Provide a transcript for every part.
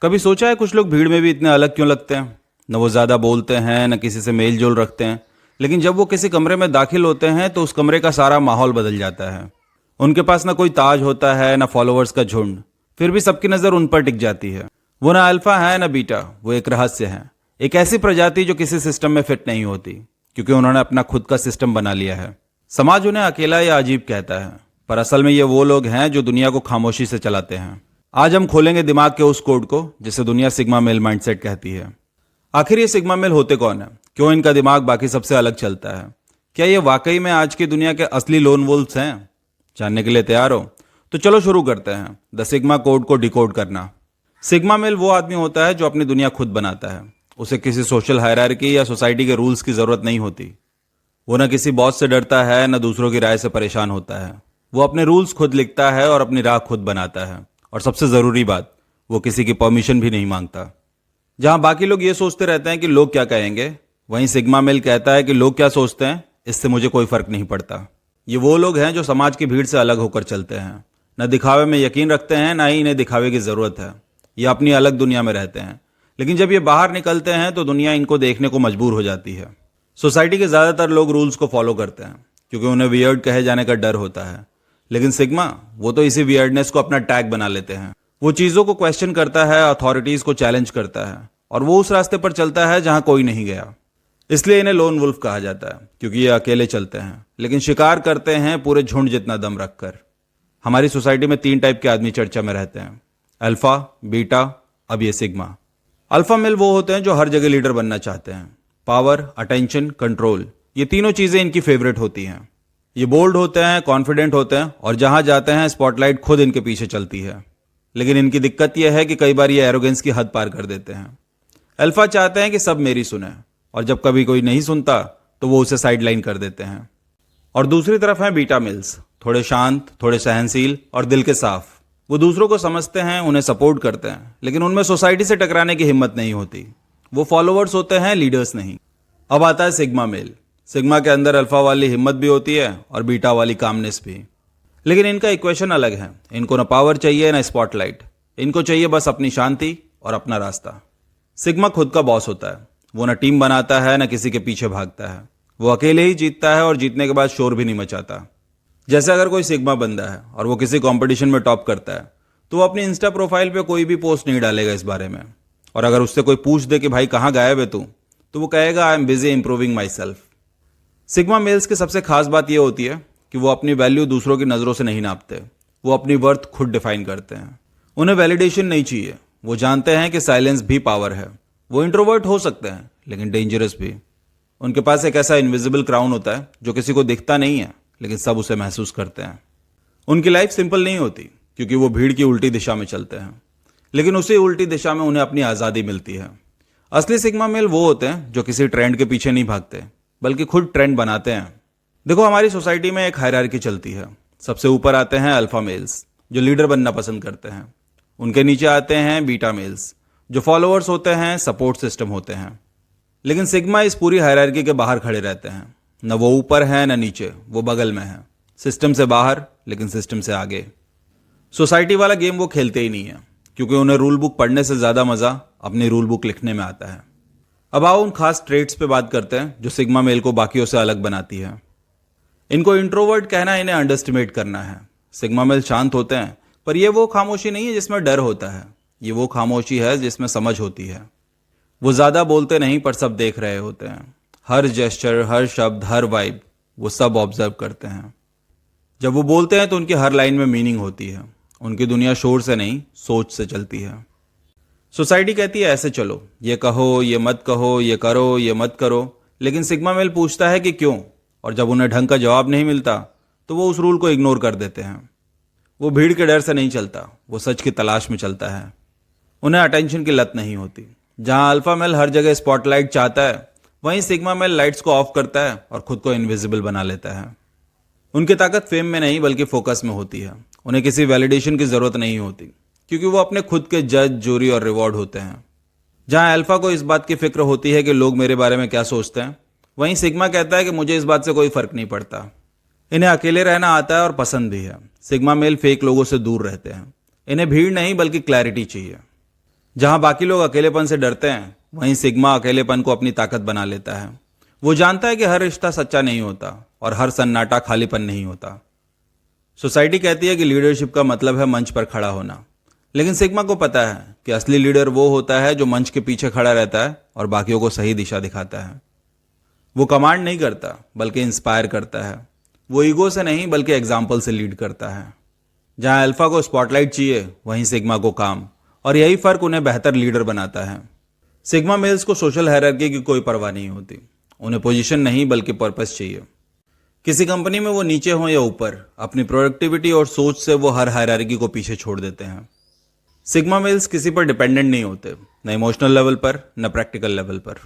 कभी सोचा है कुछ लोग भीड़ में भी इतने अलग क्यों लगते हैं? न वो ज़्यादा बोलते हैं, न किसी से मेल जोल रखते हैं, लेकिन जब वो किसी कमरे में दाखिल होते हैं तो उस कमरे का सारा माहौल बदल जाता है। उनके पास न कोई ताज होता है, न फॉलोअर्स का झुंड, फिर भी सबकी नज़र उन पर टिक जाती है। वो ना अल्फा है न बीटा, वो एक रहस्य है, एक ऐसी प्रजाति जो किसी सिस्टम में फिट नहीं होती, क्योंकि उन्होंने अपना खुद का सिस्टम बना लिया है। समाज उन्हें अकेला या अजीब कहता है, पर असल में ये वो लोग हैं जो दुनिया को खामोशी से चलाते हैं। आज हम खोलेंगे दिमाग के उस कोड को जिसे दुनिया सिग्मा मेल माइंडसेट कहती है। आखिर ये सिग्मा मेल होते कौन है? क्यों इनका दिमाग बाकी सबसे अलग चलता है? क्या ये वाकई में आज की दुनिया के असली लोन वुल्फ्स हैं? जानने के लिए तैयार हो? तो चलो शुरू करते हैं द सिग्मा कोड को डिकोड करना। सिग्मा मेल वो आदमी होता है जो अपनी दुनिया खुद बनाता है। उसे किसी सोशल हायरार्की या सोसाइटी के रूल्स की जरूरत नहीं होती। वो न किसी बॉस से डरता है, न दूसरों की राय से परेशान होता है। वो अपने रूल्स खुद लिखता है और अपनी राह खुद बनाता है। और सबसे ज़रूरी बात, वो किसी की परमिशन भी नहीं मांगता। जहां बाकी लोग ये सोचते रहते हैं कि लोग क्या कहेंगे, वहीं सिग्मा मेल कहता है कि लोग क्या सोचते हैं इससे मुझे कोई फर्क नहीं पड़ता। ये वो लोग हैं जो समाज की भीड़ से अलग होकर चलते हैं, न दिखावे में यकीन रखते हैं, ना ही इन्हें दिखावे की ज़रूरत है। ये अपनी अलग दुनिया में रहते हैं, लेकिन जब ये बाहर निकलते हैं तो दुनिया इनको देखने को मजबूर हो जाती है। सोसाइटी के ज़्यादातर लोग रूल्स को फॉलो करते हैं क्योंकि उन्हें वियर्ड कहे जाने का डर होता है, लेकिन सिग्मा वो तो इसी वियर्डनेस को अपना टैग बना लेते हैं। वो चीज़ों को क्वेश्चन करता है, अथॉरिटीज़ को चैलेंज करता है, और वो उस रास्ते पर चलता है जहां कोई नहीं गया। इसलिए इन्हें लोन वुल्फ कहा जाता है, क्योंकि ये अकेले चलते हैं लेकिन शिकार करते हैं पूरे झुंड जितना दम रखकर। हमारी सोसाइटी में 3 टाइप के आदमी चर्चा में रहते हैं, अल्फा, बीटा, अब ये सिग्मा। अल्फा मेल वो होते हैं जो हर जगह लीडर बनना चाहते हैं। पावर, अटेंशन, कंट्रोल, ये तीनों चीज़ें इनकी फेवरेट होती हैं। ये बोल्ड होते हैं, कॉन्फिडेंट होते हैं, और जहां जाते हैं स्पॉटलाइट खुद इनके पीछे चलती है। लेकिन इनकी दिक्कत यह है कि कई बार ये एरोगेंस की हद पार कर देते हैं। अल्फा चाहते हैं कि सब मेरी सुने, और जब कभी कोई नहीं सुनता तो वो उसे साइडलाइन कर देते हैं। और दूसरी तरफ हैं बीटा मेल्स, थोड़े शांत, थोड़े सहनशील और दिल के साफ। वो दूसरों को समझते हैं, उन्हें सपोर्ट करते हैं, लेकिन उनमें सोसाइटी से टकराने की हिम्मत नहीं होती। वो फॉलोअर्स होते हैं, लीडर्स नहीं। अब आता है सिग्मा मेल। सिग्मा के अंदर अल्फा वाली हिम्मत भी होती है और बीटा वाली कामनेस भी, लेकिन इनका इक्वेशन अलग है। इनको ना पावर चाहिए ना स्पॉटलाइट, इनको चाहिए बस अपनी शांति और अपना रास्ता। सिग्मा खुद का बॉस होता है। वो ना टीम बनाता है, ना किसी के पीछे भागता है। वो अकेले ही जीतता है, और जीतने के बाद शोर भी नहीं मचाता। जैसे अगर कोई सिग्मा बंदा है और वो किसी कंपटीशन में टॉप करता है, तो वो अपनी इंस्टा प्रोफाइल पे कोई भी पोस्ट नहीं डालेगा इस बारे में। और अगर उससे कोई पूछ दे कि भाई कहाँ गायब है तू, तो वो कहेगा I am busy improving myself. Sigma males की सबसे खास बात यह होती है कि वो अपनी वैल्यू दूसरों की नज़रों से नहीं नापते। वो अपनी वर्थ खुद डिफाइन करते हैं। उन्हें वैलिडेशन नहीं चाहिए। वो जानते हैं कि साइलेंस भी पावर है। वो इंट्रोवर्ट हो सकते हैं, लेकिन डेंजरस भी। उनके पास एक ऐसा इनविजिबल क्राउन होता है जो किसी को दिखता नहीं है, लेकिन सब उसे महसूस करते हैं। उनकी लाइफ सिंपल नहीं होती, क्योंकि वो भीड़ की उल्टी दिशा में चलते हैं, लेकिन उसी उल्टी दिशा में उन्हें अपनी आज़ादी मिलती है। असली सिग्मा मेल वो होते हैं जो किसी ट्रेंड के पीछे नहीं भागते, बल्कि खुद ट्रेंड बनाते हैं। देखो, हमारी सोसाइटी में एक हायरार्की चलती है। सबसे ऊपर आते हैं अल्फा मेल्स, जो लीडर बनना पसंद करते हैं। उनके नीचे आते हैं बीटा मेल्स, जो फॉलोअर्स होते हैं, सपोर्ट सिस्टम होते हैं। लेकिन सिग्मा इस पूरी हायरार्की के बाहर खड़े रहते हैं। न वो ऊपर है न नीचे, वो बगल में है। सिस्टम से बाहर, लेकिन सिस्टम से आगे। सोसाइटी वाला गेम वो खेलते ही नहीं है, क्योंकि उन्हें रूल बुक पढ़ने से ज़्यादा मज़ा अपनी रूल बुक लिखने में आता है। अब आओ उन खास ट्रेट्स पे बात करते हैं जो सिग्मा मेल को बाकियों से अलग बनाती है। इनको इंट्रोवर्ट कहना इन्हें अंडरस्टिमेट करना है। सिग्मा मेल शांत होते हैं, पर यह वो खामोशी नहीं है जिसमें डर होता है। ये वो खामोशी है जिसमें समझ होती है। वो ज़्यादा बोलते नहीं, पर सब देख रहे होते हैं। हर जेस्चर, हर शब्द, हर वाइब, वो सब ऑब्जर्व करते हैं। जब वो बोलते हैं तो उनकी हर लाइन में मीनिंग होती है। उनकी दुनिया शोर से नहीं, सोच से चलती है। सोसाइटी कहती है ऐसे चलो, ये कहो, ये मत कहो, ये करो, ये मत करो, लेकिन सिग्मा मेल पूछता है कि क्यों, और जब उन्हें ढंग का जवाब नहीं मिलता तो वो उस रूल को इग्नोर कर देते हैं। वो भीड़ के डर से नहीं चलता, वो सच की तलाश में चलता है। उन्हें अटेंशन की लत नहीं होती। जहां अल्फा मेल हर जगह स्पॉटलाइट चाहता है, वहीं सिग्मा मेल लाइट्स को ऑफ करता है और खुद को इनविजिबल बना लेता है। उनकी ताकत फेम में नहीं, बल्कि फोकस में होती है। उन्हें किसी वैलिडेशन की जरूरत नहीं होती, क्योंकि वो अपने खुद के जज, जूरी और रिवॉर्ड होते हैं। जहां अल्फा को इस बात की फिक्र होती है कि लोग मेरे बारे में क्या सोचते हैं, वहीं सिग्मा कहता है कि मुझे इस बात से कोई फर्क नहीं पड़ता। इन्हें अकेले रहना आता है और पसंद भी है। सिग्मा मेल फेक लोगों से दूर रहते हैं। इन्हें भीड़ नहीं, बल्कि क्लैरिटी चाहिए। जहां बाकी लोग अकेलेपन से डरते हैं, वहीं सिग्मा अकेलेपन को अपनी ताकत बना लेता है। वो जानता है कि हर रिश्ता सच्चा नहीं होता और हर सन्नाटा खालीपन नहीं होता। सोसाइटी कहती है कि लीडरशिप का मतलब है मंच पर खड़ा होना, लेकिन सिग्मा को पता है कि असली लीडर वो होता है जो मंच के पीछे खड़ा रहता है और बाकियों को सही दिशा दिखाता है। वो कमांड नहीं करता बल्कि इंस्पायर करता है। वो ईगो से नहीं बल्कि एग्जाम्पल से लीड करता है। जहां अल्फा को स्पॉटलाइट चाहिए, वहीं सिग्मा को काम, और यही फर्क उन्हें बेहतर लीडर बनाता है। सिग्मा मेल्स को सोशल हायरार्की की कोई परवाह नहीं होती। उन्हें पोजीशन नहीं बल्कि पर्पस चाहिए। किसी कंपनी में वो नीचे हो या ऊपर, अपनी प्रोडक्टिविटी और सोच से वो हर हायरार्की को पीछे छोड़ देते हैं। सिग्मा मेल्स किसी पर डिपेंडेंट नहीं होते, न इमोशनल लेवल पर न प्रैक्टिकल लेवल पर।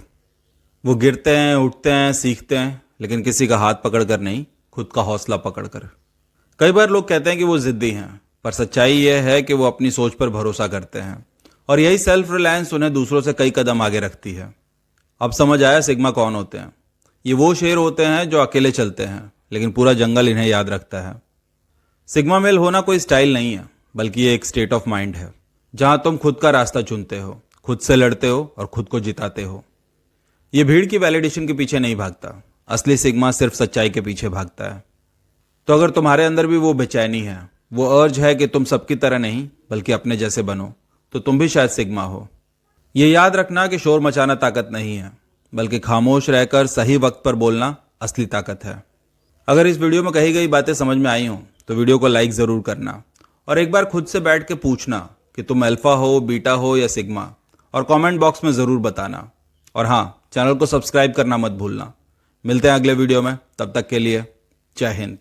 वो गिरते हैं, उठते हैं, सीखते हैं, लेकिन किसी का हाथ पकड़कर नहीं, खुद का हौसला पकड़कर। कई बार लोग कहते हैं कि वो जिद्दी हैं, पर सच्चाई यह है कि वो अपनी सोच पर भरोसा करते हैं, और यही सेल्फ रिलायंस उन्हें दूसरों से कई कदम आगे रखती है। अब समझ आया सिग्मा कौन होते हैं। ये वो शेर होते हैं जो अकेले चलते हैं, लेकिन पूरा जंगल इन्हें याद रखता है। सिग्मा मेल होना कोई स्टाइल नहीं है, बल्कि ये एक स्टेट ऑफ माइंड है, जहां तुम खुद का रास्ता चुनते हो, खुद से लड़ते हो और खुद को जिताते हो। ये भीड़ की वैलिडेशन के पीछे नहीं भागता। असली सिग्मा सिर्फ सच्चाई के पीछे भागता है। तो अगर तुम्हारे अंदर भी वो बेचैनी है, वो अर्ज है कि तुम सबकी तरह नहीं बल्कि अपने जैसे बनो, तो तुम भी शायद सिग्मा हो। ये याद रखना कि शोर मचाना ताकत नहीं है, बल्कि खामोश रहकर सही वक्त पर बोलना असली ताकत है। अगर इस वीडियो में कही गई बातें समझ में आई हों तो वीडियो को लाइक ज़रूर करना, और एक बार खुद से बैठ के पूछना कि तुम अल्फा हो, बीटा हो या सिग्मा, और कमेंट बॉक्स में ज़रूर बताना। और हाँ, चैनल को सब्सक्राइब करना मत भूलना। मिलते हैं अगले वीडियो में, तब तक के लिए जय हिंद।